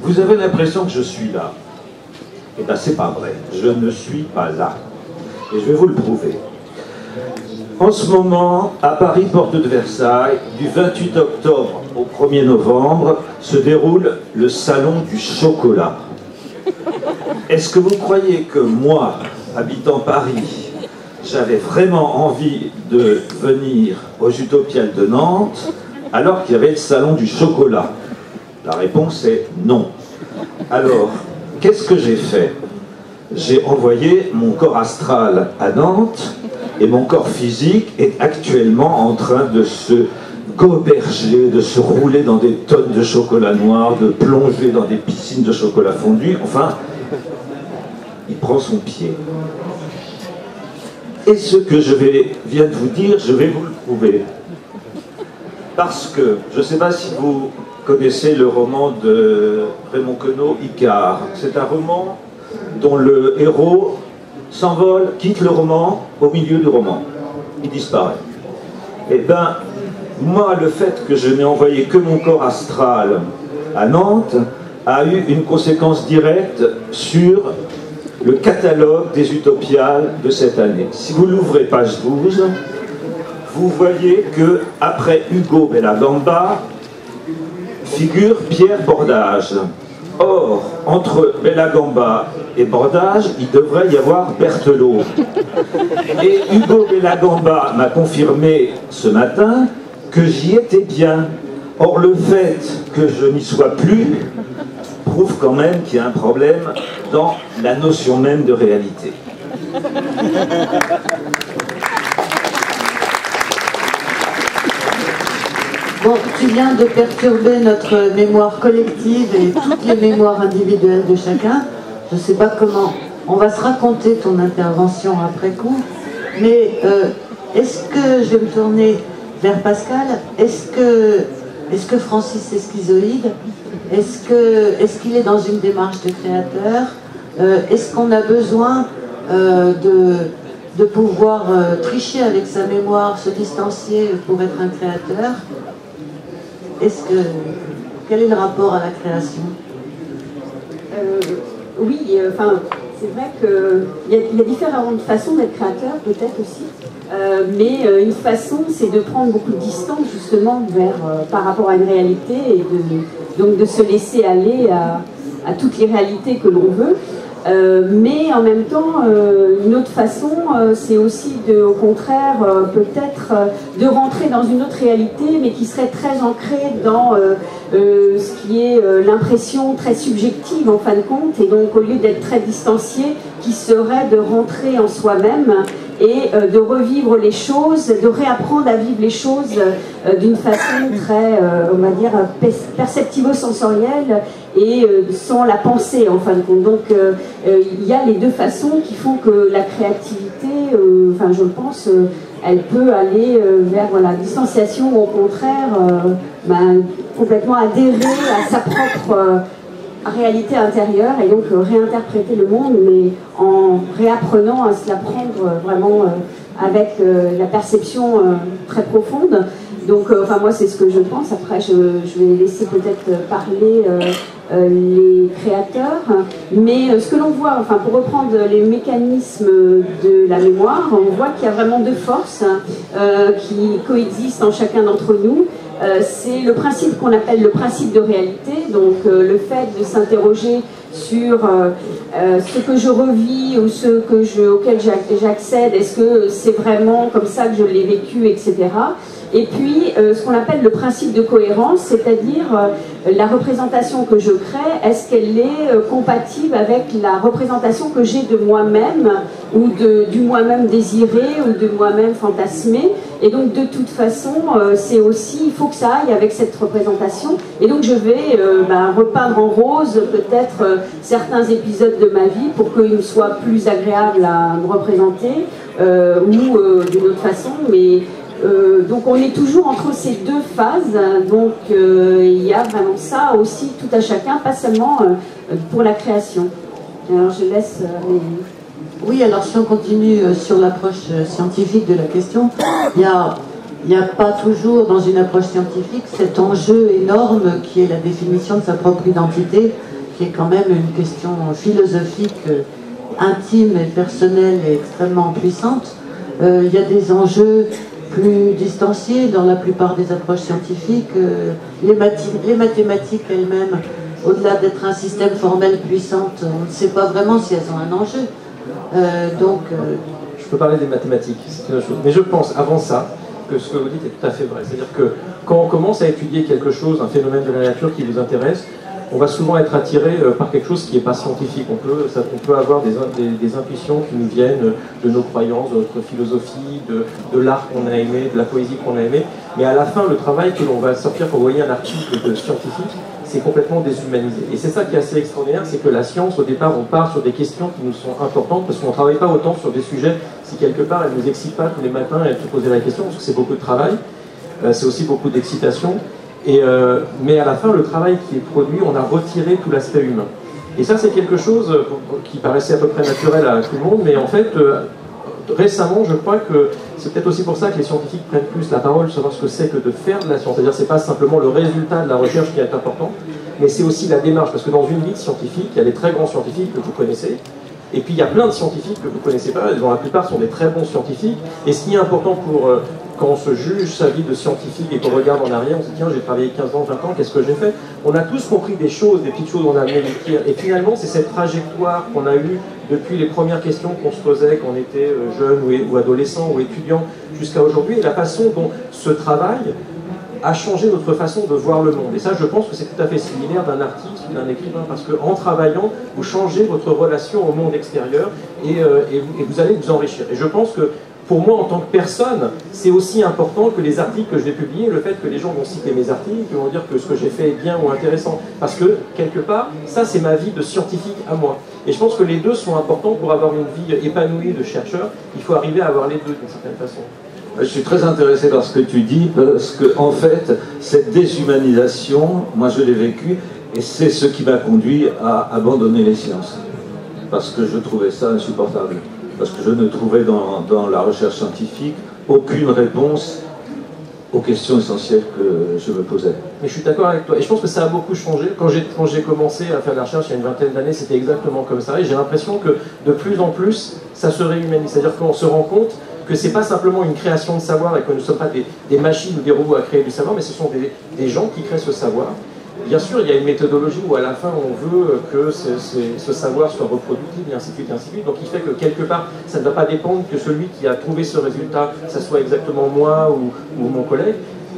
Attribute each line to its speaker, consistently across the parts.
Speaker 1: Vous avez l'impression que je suis là. Eh bien, c'est pas vrai. Je ne suis pas là. Et je vais vous le prouver. En ce moment, à Paris, porte de Versailles, du 28 octobre au 1er novembre, se déroule le Salon du chocolat. Est-ce que vous croyez que moi, habitant Paris, j'avais vraiment envie de venir aux Utopiales de Nantes alors qu'il y avait le Salon du chocolat? La réponse est non. Alors, qu'est-ce que j'ai fait? J'ai envoyé mon corps astral à Nantes et mon corps physique est actuellement en train de se goberger, de se rouler dans des tonnes de chocolat noir, de plonger dans des piscines de chocolat fondu. Enfin, il prend son pied. Et ce que je viens de vous dire, je vais vous le prouver. Parce que, je ne sais pas si vous connaissez le roman de Raymond Queneau, Icare. C'est un roman dont le héros s'envole, quitte le roman au milieu du roman. Il disparaît. Eh bien, moi, le fait que je n'ai envoyé que mon corps astral à Nantes a eu une conséquence directe sur le catalogue des Utopiales de cette année. Si vous l'ouvrez page 12, vous voyez que après Hugo Bellagamba figure Pierre Bordage. Or, entre Bellagamba et Bordage, il devrait y avoir Berthelot. Et Hugo Bellagamba m'a confirmé ce matin que j'y étais bien. Or, le fait que je n'y sois plus prouve quand même qu'il y a un problème dans la notion même de réalité.
Speaker 2: Bon, tu viens de perturber notre mémoire collective et toutes les mémoires individuelles de chacun. Je ne sais pas comment. On va se raconter ton intervention après coup. Mais est-ce que, je vais me tourner vers Pascal, est-ce que Francis est schizoïde? Est-ce qu'il est dans une démarche de créateur? Est-ce qu'on a besoin de pouvoir tricher avec sa mémoire, se distancier pour être un créateur? Quel est le rapport à la création?
Speaker 3: Oui, enfin, c'est vrai qu'il y a différentes façons d'être créateur, peut-être aussi. Mais une façon, c'est de prendre beaucoup de distance justement par rapport à une réalité et donc de se laisser aller à toutes les réalités que l'on veut. Mais en même temps, une autre façon, c'est aussi au contraire, peut-être de rentrer dans une autre réalité, mais qui serait très ancrée dans ce qui est l'impression très subjective en fin de compte, et donc au lieu d'être très distancié, qui serait de rentrer en soi-même et de revivre les choses, de réapprendre à vivre les choses d'une façon très, on va dire, perceptivo-sensorielle et sans la pensée en fin de compte. Donc il y a les deux façons qui font que la créativité, enfin je pense, elle peut aller vers la distanciation ou au contraire complètement adhérer à sa propre réalité intérieure et donc réinterpréter le monde, mais en réapprenant à se la prendre vraiment avec la perception très profonde. Donc enfin moi c'est ce que je pense. Après je vais laisser peut-être parler les créateurs, mais ce que l'on voit, enfin pour reprendre les mécanismes de la mémoire, on voit qu'il y a vraiment deux forces qui coexistent en chacun d'entre nous. C'est le principe qu'on appelle le principe de réalité, donc le fait de s'interroger sur ce que je revis ou auquel j'accède, est-ce que c'est vraiment comme ça que je l'ai vécu, etc. Et puis ce qu'on appelle le principe de cohérence, c'est-à-dire la représentation que je crée, est-ce qu'elle est compatible avec la représentation que j'ai de moi-même ou du moi-même désiré ou de moi-même fantasmé. Et donc de toute façon, c'est aussi, il faut que ça aille avec cette représentation. Et donc je vais repeindre en rose peut-être certains épisodes de ma vie pour qu'ils soient plus agréables à me représenter ou d'une autre façon. Mais donc on est toujours entre ces deux phases, donc il y a vraiment ça aussi tout à chacun, pas seulement pour la création. Alors je laisse
Speaker 2: Oui, alors si on continue sur l'approche scientifique de la question, il n'y a pas toujours dans une approche scientifique cet enjeu énorme qui est la définition de sa propre identité qui est quand même une question philosophique intime et personnelle et extrêmement puissante. Il y a des enjeux plus distanciés dans la plupart des approches scientifiques. Les mathématiques elles-mêmes, au-delà d'être un système formel puissant, on ne sait pas vraiment si elles ont un enjeu.
Speaker 4: Je peux parler des mathématiques, c'est une chose. Mais je pense, avant ça, que ce que vous dites est tout à fait vrai. C'est-à-dire que quand on commence à étudier quelque chose, un phénomène de la nature qui vous intéresse, on va souvent être attiré par quelque chose qui n'est pas scientifique. On peut avoir des intuitions qui nous viennent de nos croyances, de notre philosophie, de l'art qu'on a aimé, de la poésie qu'on a aimé. Mais à la fin, le travail que l'on va sortir pour envoyer un article scientifique, c'est complètement déshumanisé. Et c'est ça qui est assez extraordinaire, c'est que la science, au départ, on part sur des questions qui nous sont importantes, parce qu'on ne travaille pas autant sur des sujets si quelque part elle ne nous excite pas tous les matins et se poser la question, parce que c'est beaucoup de travail, c'est aussi beaucoup d'excitation. Mais à la fin, le travail qui est produit, on a retiré tout l'aspect humain. Et ça, c'est quelque chose qui paraissait à peu près naturel à tout le monde, mais en fait, récemment, je crois que c'est peut-être aussi pour ça que les scientifiques prennent plus la parole, savoir ce que c'est que de faire de la science. C'est-à-dire, c'est pas simplement le résultat de la recherche qui est important, mais c'est aussi la démarche. Parce que dans une vie scientifique, il y a les très grands scientifiques que vous connaissez, et puis il y a plein de scientifiques que vous ne connaissez pas, dont la plupart sont des très bons scientifiques. Et ce qui est important pour quand on se juge sa vie de scientifique et qu'on regarde en arrière, on se dit tiens, j'ai travaillé 15 ans, 20 ans, qu'est-ce que j'ai fait? On a tous compris des choses, des petites choses, on a amené les tirs. Et finalement, c'est cette trajectoire qu'on a eue depuis les premières questions qu'on se posait quand on était jeune ou adolescent ou étudiant jusqu'à aujourd'hui, et la façon dont ce travail a changé notre façon de voir le monde. Et ça, je pense que c'est tout à fait similaire d'un artiste ou d'un écrivain, parce qu'en travaillant, vous changez votre relation au monde extérieur et vous allez vous enrichir. Et je pense que pour moi, en tant que personne, c'est aussi important que les articles que je vais publier, le fait que les gens vont citer mes articles, qu'ils vont dire que ce que j'ai fait est bien ou intéressant. Parce que, quelque part, ça, c'est ma vie de scientifique à moi. Et je pense que les deux sont importants pour avoir une vie épanouie de chercheur. Il faut arriver à avoir les deux, d'une certaine façon.
Speaker 1: Je suis très intéressé par ce que tu dis, parce que, en fait, cette déshumanisation, moi je l'ai vécue, et c'est ce qui m'a conduit à abandonner les sciences. Parce que je trouvais ça insupportable. Parce que je ne trouvais dans la recherche scientifique aucune réponse aux questions essentielles que je me posais.
Speaker 4: Mais je suis d'accord avec toi, et je pense que ça a beaucoup changé. Quand j'ai commencé à faire de la recherche il y a une vingtaine d'années, c'était exactement comme ça, et j'ai l'impression que de plus en plus, ça se réhumanise. C'est-à-dire qu'on se rend compte que c'est pas simplement une création de savoir et que nous ne sommes pas des machines ou des robots à créer du savoir, mais ce sont des gens qui créent ce savoir. Bien sûr, il y a une méthodologie où à la fin on veut que ce savoir soit reproductible, et ainsi de suite, et ainsi de suite. Donc il fait que quelque part, ça ne va pas dépendre que celui qui a trouvé ce résultat, ça soit exactement moi ou mon collègue,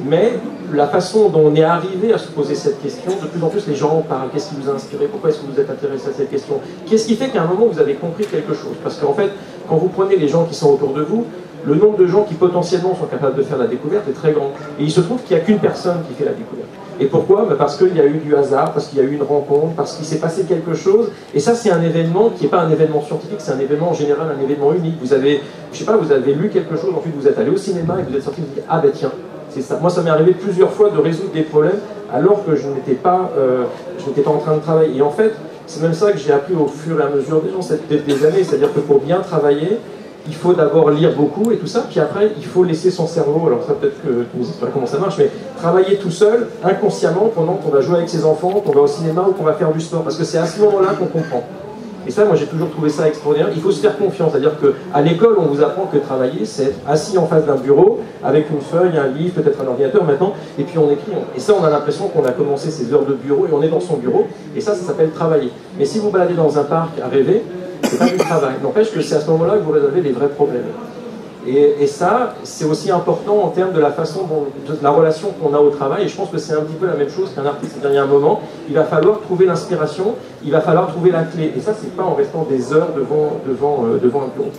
Speaker 4: mais la façon dont on est arrivé à se poser cette question, de plus en plus les gens en parlent. Qu'est-ce qui vous a inspiré? Pourquoi est-ce que vous êtes intéressé à cette question? Qu'est-ce qui fait qu'à un moment vous avez compris quelque chose? Parce qu'en fait, quand vous prenez les gens qui sont autour de vous, le nombre de gens qui potentiellement sont capables de faire la découverte est très grand. Et il se trouve qu'il n'y a qu'une personne qui fait la découverte. Et pourquoi? Parce qu'il y a eu du hasard, parce qu'il y a eu une rencontre, parce qu'il s'est passé quelque chose. Et ça, c'est un événement qui n'est pas un événement scientifique, c'est un événement en général, un événement unique. Vous avez, je sais pas, vous avez lu quelque chose, ensuite vous êtes allé au cinéma et vous êtes sorti et vous dites ah ben tiens, c'est ça. Moi, ça m'est arrivé plusieurs fois de résoudre des problèmes alors que je n'étais pas en train de travailler. Et en fait, c'est même ça que j'ai appris au fur et à mesure des années, c'est-à-dire que pour bien travailler, il faut d'abord lire beaucoup et tout ça, puis après il faut laisser son cerveau, alors ça peut-être que tu ne sais pas comment ça marche, mais travailler tout seul, inconsciemment, pendant qu'on va jouer avec ses enfants, qu'on va au cinéma ou qu'on va faire du sport, parce que c'est à ce moment-là qu'on comprend. Et ça, moi j'ai toujours trouvé ça extraordinaire. Il faut se faire confiance, c'est-à-dire qu'à l'école on vous apprend que travailler c'est être assis en face d'un bureau, avec une feuille, un livre, peut-être un ordinateur maintenant, et puis on écrit. Et ça on a l'impression qu'on a commencé ses heures de bureau et on est dans son bureau, et ça s'appelle travailler. Mais si vous baladez dans un parc à rêver, c'est pas du travail. N'empêche que c'est à ce moment-là que vous résolvez les vrais problèmes. Et ça, c'est aussi important en termes de la façon de la relation qu'on a au travail. Et je pense que c'est un petit peu la même chose qu'un artiste. C'est-à-dire, il y a un moment, il va falloir trouver l'inspiration, il va falloir trouver la clé. Et ça, c'est pas en restant des heures devant un bureau.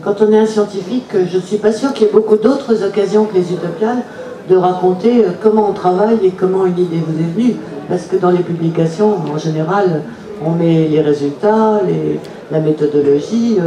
Speaker 2: Quand on est un scientifique, je ne suis pas sûre qu'il y ait beaucoup d'autres occasions que les utopiales de raconter comment on travaille et comment une idée vous est venue. Parce que dans les publications, en général, on met les résultats, la méthodologie,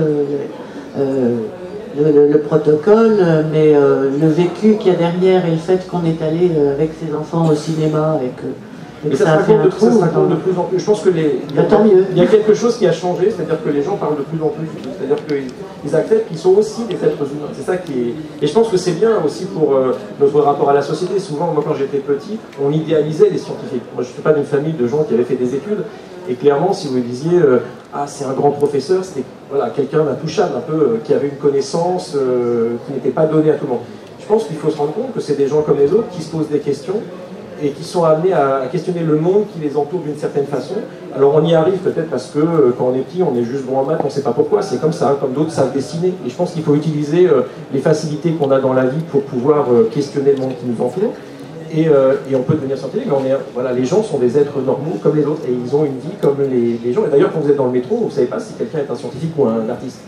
Speaker 2: le protocole, mais le vécu qu'il y a derrière et le fait qu'on est allé avec ses enfants au cinéma et que ça a fait un trou.
Speaker 4: Ça compte de plus en plus. Je pense que il y a quelque chose qui a changé, c'est-à-dire que les gens parlent de plus en plus. C'est-à-dire qu'ils acceptent qu'ils sont aussi des êtres humains. C'est ça qui est. Et je pense que c'est bien aussi pour notre rapport à la société. Souvent, moi, quand j'étais petit, on idéalisait les scientifiques. Moi, je ne suis pas d'une famille de gens qui avaient fait des études. Et clairement, si vous lui disiez ah, c'est un grand professeur, c'était voilà, quelqu'un d'intouchable, un peu, qui avait une connaissance qui n'était pas donnée à tout le monde. Je pense qu'il faut se rendre compte que c'est des gens comme les autres qui se posent des questions et qui sont amenés à questionner le monde qui les entoure d'une certaine façon. Alors on y arrive peut-être parce que quand on est petit, on est juste bon en maths, on ne sait pas pourquoi, c'est comme ça, comme d'autres savent dessiner. Et je pense qu'il faut utiliser les facilités qu'on a dans la vie pour pouvoir questionner le monde qui nous entoure. Et on peut devenir scientifique, mais voilà, les gens sont des êtres normaux comme les autres, et ils ont une vie comme les gens. Et d'ailleurs, quand vous êtes dans le métro, vous ne savez pas si quelqu'un est un scientifique ou un artiste.